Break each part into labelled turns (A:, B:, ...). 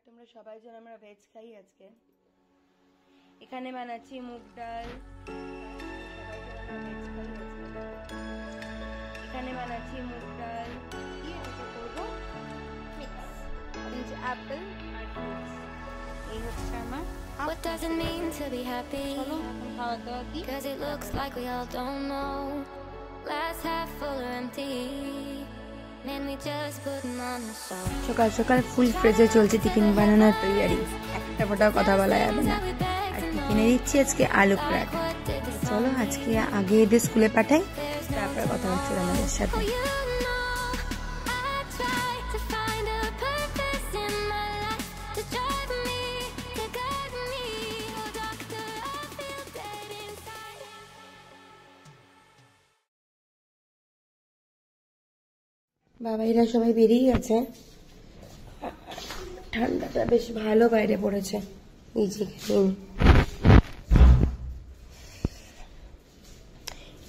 A: তোমরা সবাই জানো আমরা ভেজ খাই আজকে। এখানে বানাচ্ছি মুগ ডাল, এখানে বানাচ্ছি মুগ ডাল দিয়ে এটা করবো মিক্স অ্যাপেল আর ফ্রুটস। এই হচ্ছে আমার
B: What does it mean to be happy?
A: খাওয়া দাওয়া দিই।
B: Cause it looks like we all don't know. Glass half full or empty. Man, we just putting on the show.
A: সকাল সকাল ফুল ফ্রেজে চলছে টিফিন বানানোর তৈয়ারি, একটা ফোটাও কথা বলা যাবে না। আর টিফিনে দিচ্ছি আজকে আলু পরাঠা। চলো আজকে আগে এদের স্কুলে পাঠাই, তারপরে কথা হচ্ছে আমাদের সাথে। বাবাইরা সবাই বেরিয়ে গেছে, ঠান্ডাটা বেশ ভালো বাইরে পড়েছে। এই যে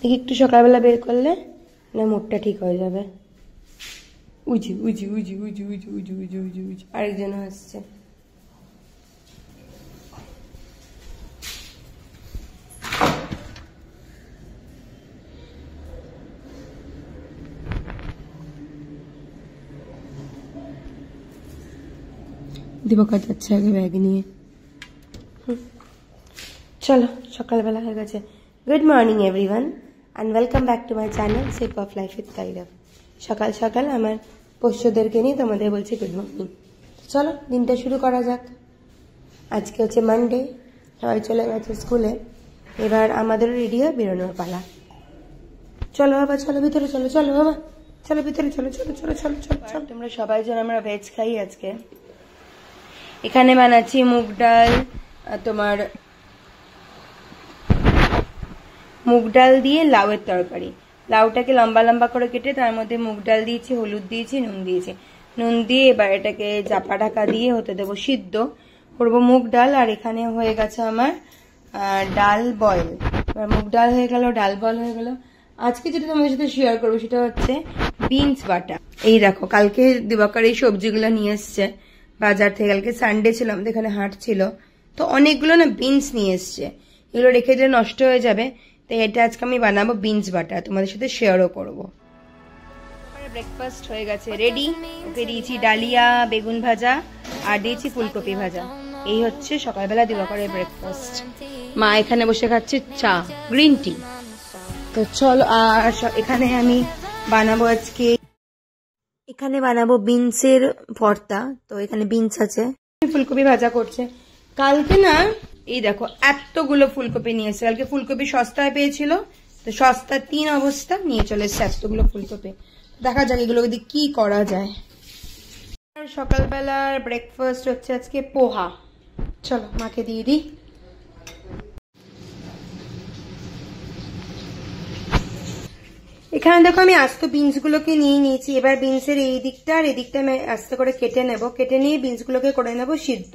A: দেখি একটু সকালবেলা বের করলে না মুডটা ঠিক হয়ে যাবে। উজি উজি উজি উজি উজি উজি উজি উজি উজি আরেকজন আসছে। দিবকা যাচ্ছে আগে ব্যাগ নিয়ে। চলো সকালবেলা হয়ে গেছে। Good morning everyone and welcome back to my channel shape of life with Kairab. সকাল সকাল আমার পোষ্যদেরকে নিয়ে তোমাদের বলছি গুড মর্নিং। চলো দিনটা শুরু করা যাক। আজকে হচ্ছে মানডে, সবাই চলে গেছে স্কুলে, এবার আমাদেরও রেডি হয়ে বেরোনোর পালা। চলো বাবা, চলো ভিতরে চলো, চলো বাবা, চলো ভিতরে চলো, চলো চলো চলো চলো চলো। তোমরা সবাই জানো আমরা ভেজ খাই আজকে। এখানে বানাচ্ছি মুগ ডাল, তোমার মুগ ডাল দিয়ে লাউয়ের তরকারি। লাউটাকে লম্বা লম্বা করে কেটে তার মধ্যে মুগ ডাল দিয়েছি, হলুদ দিয়েছি, নুন দিয়েছি। নুন দিয়ে এবার এটাকে চাপা ঢাকা দিয়ে হতে দেবো সিদ্ধ করবো মুগ ডাল। আর এখানে হয়ে গেছে আমার ডাল বয়েল। এবার মুগ ডাল হয়ে গেল, ডাল বয়েল হয়ে গেল। আজকে যেটা তোমাদের সাথে শেয়ার করবো সেটা হচ্ছে বিনস বাটা। এই দেখো কালকে দিবাকর এই সবজিগুলো নিয়ে এসছে বাজার থেকে। কালকে সানডে ছিল, আমাদের এখানে হাট ছিল, তো অনেকগুলো না বিনস নিয়ে এসছে। এগুলো রেখে দিলে নষ্ট হয়ে যাবে, তাই এটা আজকে আমি বানাবো বিনস বাটা, তোমাদের সাথে শেয়ারও করবো। ব্রেকফাস্ট হয়ে গেছে রেডি। ওকে দিয়েছি ডালিয়া, বেগুন ভাজা আর দিয়েছি ফুলকপি ভাজা। এই হচ্ছে সকালবেলা দিবাকরের ব্রেকফাস্ট। মা এখানে বসে খাচ্ছে চা, গ্রিন টি। তো চলো, আর এখানে আমি বানাবো আজকে, এখানে বানাবো বিনসের ভর্তা। তো এখানে বিনস আছে, ফুলকপি ভাজা করছে। কালকে না এই দেখো এতগুলো ফুলকপি নিয়ে এসছে। কালকে ফুলকপি সস্তায় পেয়েছিল, তো সস্তা 3 অবস্থা নিয়ে চলে এসছে এতগুলো ফুলকপি। দেখা যাক এগুলো দিয়ে কি করা যায়। সকালবেলার ব্রেকফাস্ট হচ্ছে আজকে পোহা। চলো মাকে দিয়ে দিই। এখানে দেখো আমি আস্ত বিনস গুলোকে নিয়ে নিয়েছি। এবার বিনসের এই দিকটা আর এদিকটা আমি আস্তে করে কেটে নেব। কেটে নিয়ে বিনস গুলোকে করে নেব সিদ্ধ।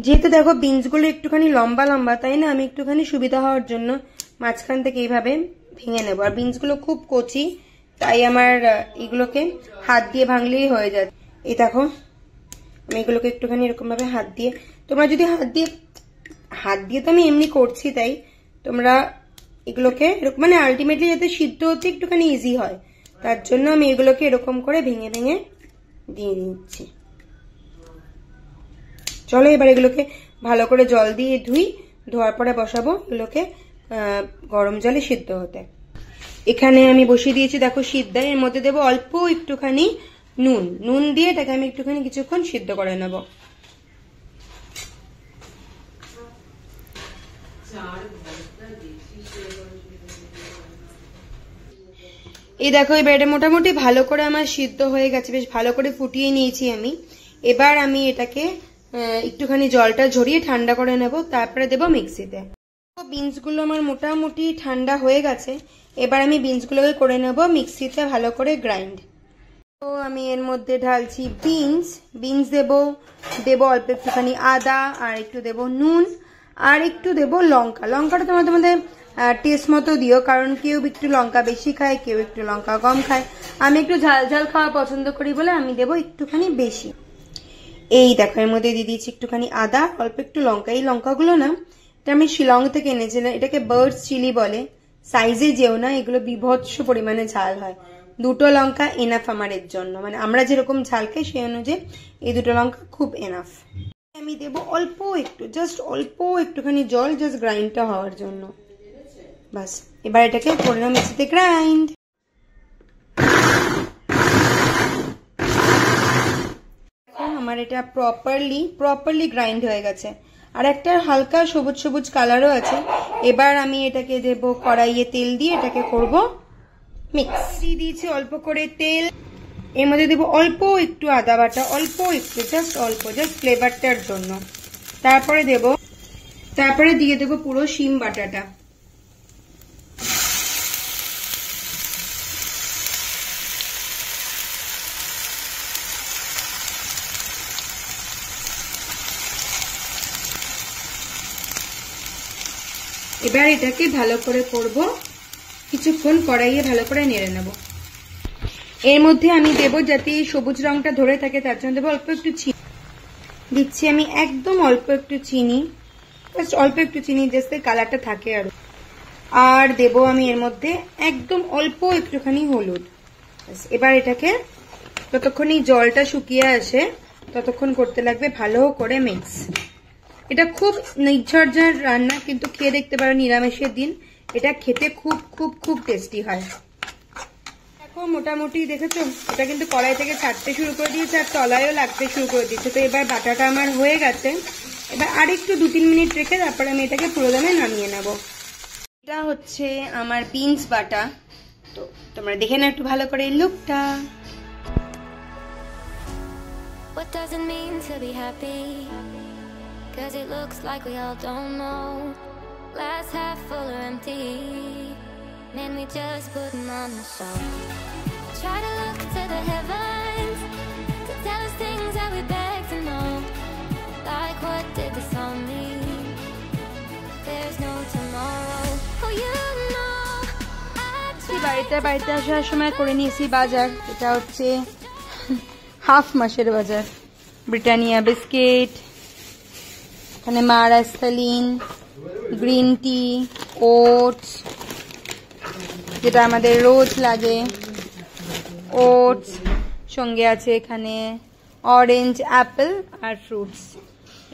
A: যেহেতু দেখো বিনস গুলো একটুখানি লম্বা লম্বা, তাই না আমি একটুখানি সুবিধা হওয়ার জন্য মাঝখান থেকে এইভাবে ভেঙে নেব। আর বিনস গুলো খুব কচি, তাই আমার এগুলোকে হাত দিয়ে ভাঙলেই হয়ে যায়। এই দেখো আমি এগুলোকে একটুখানি এরকম ভাবে হাত দিয়ে, তোমরা যদি হাত দিয়ে তো আমি এমনি করছি, তাই তোমরা এগুলোকে এরকম মানে আলটিমেটলি যাতে সিদ্ধ হতে একটুখানি ইজি হয়, তার জন্য আমি এগুলোকে এরকম করে ভেঙে ভেঙে দিয়ে নিচ্ছি। চলো এবার এগুলোকে ভালো করে জল দিয়ে ধোয়ার পরে বসাবো এগুলোকে গরম জলে সিদ্ধ হতে। এখানে আমি বসিয়ে দিয়েছি দেখো সিদ্ধ। এর মধ্যে দেবো অল্প একটুখানি নুন দিয়ে এটাকে আমি একটুখানি কিছুক্ষণ সিদ্ধ করে নেব। এই দেখো এবার এটা মোটামুটি ভালো করে আমার সিদ্ধ হয়ে গেছে, বেশ ভালো করে ফুটিয়ে নিয়েছি আমি। এবার আমি এটাকে একটুখানি জলটা ঝরিয়ে ঠান্ডা করে নেব, তারপরে দেবো মিক্সিতে। বিনস গুলো আমার মোটামুটি ঠান্ডা হয়ে গেছে। এবার আমি বিনস গুলোকে করে নেব মিক্সিতে ভালো করে গ্রাইন্ড। তো আমি এর মধ্যে ঢালছি বিনস দেব অল্প একটুখানি আদা, আর একটু দেব নুন, আর একটু দেব লঙ্কা। লঙ্কাটা তোমাদের টেস্ট মতো দিও, কারণ কেউ একটু লঙ্কা বেশি খায়, কেউ একটু লঙ্কা কম খায়। আমি একটু ঝাল ঝাল খাওয়া পছন্দ করি বলে আমি দেবো একটুখানি বেশি। এই দেখো এর মধ্যে দিয়ে দিয়েছি একটুখানি আদা, অল্প একটু লঙ্কা। এই লঙ্কাগুলো না এটা আমি শিলং থেকে এনেছিলাম, এটাকে বার্ডস চিলি বলে। সাইজে যেও না, এগুলো বিভৎস পরিমাণে ঝাল হয়। 2টো লঙ্কা এনাফ আমার এর জন্য, মানে আমরা যেরকম ঝাল খাই সেই অনুযায়ী এই 2টো লঙ্কা খুব এনাফ। আমি দেবো অল্প একটু, জাস্ট অল্প একটুখানি জল, জাস্ট গ্রাইন্ডটা হওয়ার জন্য, বাস। এবার এটাকে করে নাও মিক্সিতে গ্রাইন্ড। আমার এটা প্রপারলি গ্রাইন্ড হয়ে গেছে, আর একটা হালকা সবুজ সবুজ কালারও আছে। এবার আমি এটাকে দেব কড়াইয়ে তেল দিয়ে, এটাকে করব মিক্স। দিয়ে দিয়েছি অল্প করে তেল, এর মধ্যে দেবো অল্প একটু আদা বাটা, অল্প একটু, জাস্ট অল্প, জাস্ট ফ্লেভারটার জন্য। তারপরে দিয়ে দেবো পুরো শিম বাটাটা। এবার এটাকে ভালো করে করব, কিছুক্ষণ কড়াইয়ে ভালো করে নেড়ে নেব। এর মধ্যে আমি দেবো, যাতে সবুজ রংটা ধরে থাকে তার জন্য দেবো অল্প একটু চিনি। দিচ্ছি আমি একদম অল্প একটু চিনি, জাস্ট অল্প একটু চিনি, যাতে কালারটা থাকে আরো। আর দেবো আমি এর মধ্যে একদম অল্প একটুখানি হলুদ। এবার এটাকে যতক্ষণই জলটা শুকিয়ে আসে ততক্ষণ করতে লাগবে ভালো করে মিক্স। এটা খুব নির্ঝরঝার রান্না, কিন্তু খেয়ে দেখতে পারো নিরামিষের দিন, এটা খেতে খুব খুব খুব টেস্টি হয়। দেখো মোটামুটি দেখেছো, এটা কিন্তু কড়াই থেকে ছাড়তে শুরু করে দিয়েছে আর তলায়ও লাগতে শুরু করে দিয়েছে। তো এবার বাটাটা আমার হয়ে গেছে, এবার আর একটু 2-3 মিনিট রেখে তারপরে আমি এটাকে পুরো দমে নামিয়ে নেব। এটা হচ্ছে আমার বিনস বাটা, তো তোমরা দেখে নাও একটু ভালো করে এই লুকটা।
B: What does it mean to be happy? 'Cause it looks like we all don't know. Glass half full or empty. Man, we just putting on the show. Try to look to the heavens to tell us things that we beg to know. Like what did the song mean? There's no tomorrow. Oh, you know
A: বাড়িতে আসার সময় করে নিয়েছি বাজার। এটা হচ্ছে half মাসের বাজার। ব্রিটানিয়া বিস্কিট, এখানে মারাস্তালিন, গ্রিন টি, ওটস যেটা আমাদের রোজ লাগে, ওটস, সঙ্গে আছে এখানে অরেঞ্জ, অ্যাপেল আর ফ্রুটস।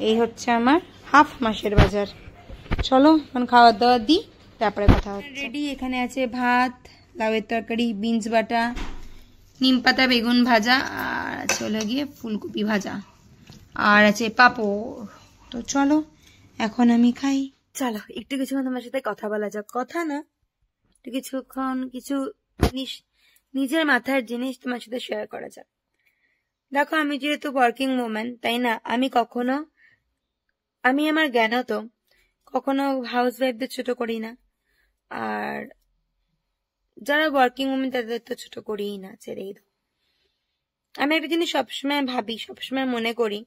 A: এই হচ্ছে আমার হাফ মাসের বাজার। চলো এখন খাবার দাবার দিই, তারপরে কথা হচ্ছে। রেডি, এখানে আছে ভাত, লাউয়ের তরকারি, বিনস বাটা, নিম পাতা বেগুন ভাজা, আর আছে হলো গিয়ে ফুলকপি ভাজা, আর আছে পাঁপড়। তো চলো এখন আমি খাই। চলো একটু কিছুক্ষণ তোমার সাথে কথা বলা যাক। কথা না, একটু কিছুক্ষণ কিছু জিনিস, নিজের মাথার জিনিস তোমার সাথে শেয়ার করা যাক। দেখো আমি যেহেতু ওয়ার্কিং ওম্যান, তাই না, আমি আমার জ্ঞানত কখনো হাউস ওয়াইফদের ছোট করি না, আর যারা ওয়ার্কিং ওম্যান তাদের তো ছোট করিই না, ছেড়েই দাও। আমি একটা জিনিস সবসময় ভাবি, সবসময় মনে করি,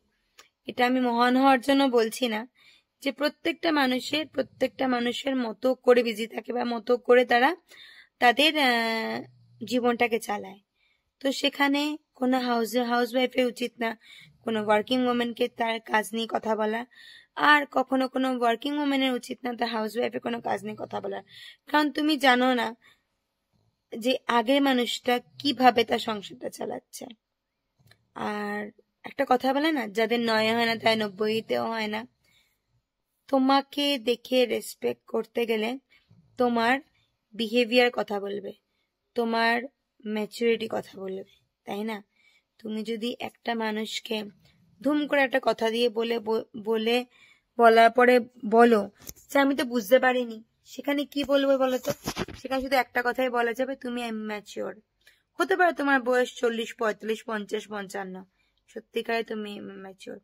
A: এটা আমি মহান হওয়ার জন্য বলছি না, যে প্রত্যেকটা মানুষের মতো করে বিজি থাকে বা মতো করে তারা তাদের জীবনটাকে চালায়। তো সেখানে কোনো হাউস ওয়াইফের উচিত না কোনো ওয়ার্কিং ওম্যানকে তার কাজ নিয়ে কথা বলা, আর কখনো কোনো ওয়ার্কিং ওম্যানের উচিত না তার হাউস ওয়াইফের কোনো কাজ নিয়ে কথা বলার। কারণ তুমি জানো না যে আগের মানুষটা কিভাবে তার সংসারটা চালাচ্ছে। আর একটা কথা বলে না, যাদের 9 হয় না তাই 90তেও হয় না। তোমাকে দেখে রেসপেক্ট করতে গেলে তোমার বিহেভিয়ার কথা বলবে, তোমার ম্যাচুরিটি কথা বলবে, তাই না? তুমি যদি একটা মানুষকে ধুম করে একটা কথা দিয়ে বলার পরে বলো যে আমি তো বুঝতে পারিনি, সেখানে কি বলবো বলো তো? সেখানে শুধু একটা কথাই বলা যাবে, তুমি ম্যাচিওর। হতে পারে তোমার বয়স 40, 45, 50, 55, সত্যিকারে তুমি ম্যাচিওর।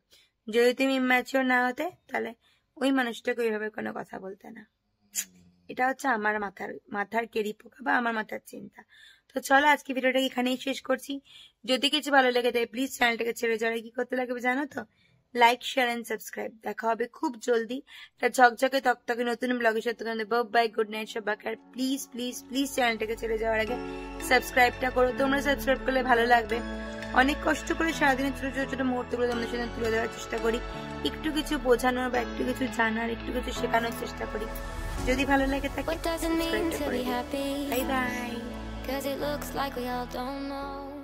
A: যদি তুমি ম্যাচিওর না হতে, তাহলে ওই মানুষটাকে ওইভাবে কোনো কথা বলতে না। এটা হচ্ছে আমার মাথার কেরি পোকা বা আমার মাথার চিন্তা। তো চলো আজকে ভিডিওটা এখানেই শেষ করছি। যদি কিছু ভালো লেগে থাকে প্লিজ চ্যানেলটাকে ছেড়ে যারা কি করতে লাগবে জানো তো, লাইক শেয়ার এন্ড সাবস্ক্রাইব। দেখা হবে খুব জলদি একটা ঝকঝকে তকতকে নতুন ব্লগের সাথে। বাই, গুড নাইট সবাইকে। আর প্লিজ প্লিজ প্লিজ চ্যানেলটাকে ছেড়ে যাওয়ার আগে সাবস্ক্রাইবটা করো। তোমরা সাবস্ক্রাইব করলে ভালো লাগবে। অনেক কষ্ট করে সারাদিনের ছোট ছোট ছোট মুহূর্তগুলো তোমাদের সাথে তুলে দেওয়ার চেষ্টা করি, একটু কিছু বোঝানোর বা একটু কিছু জানার, একটু কিছু শেখানোর চেষ্টা করি। যদি ভালো লাগে থাকে
B: What does it mean to be happy?
A: Bye bye.
B: 'Cause it looks like we all don't know.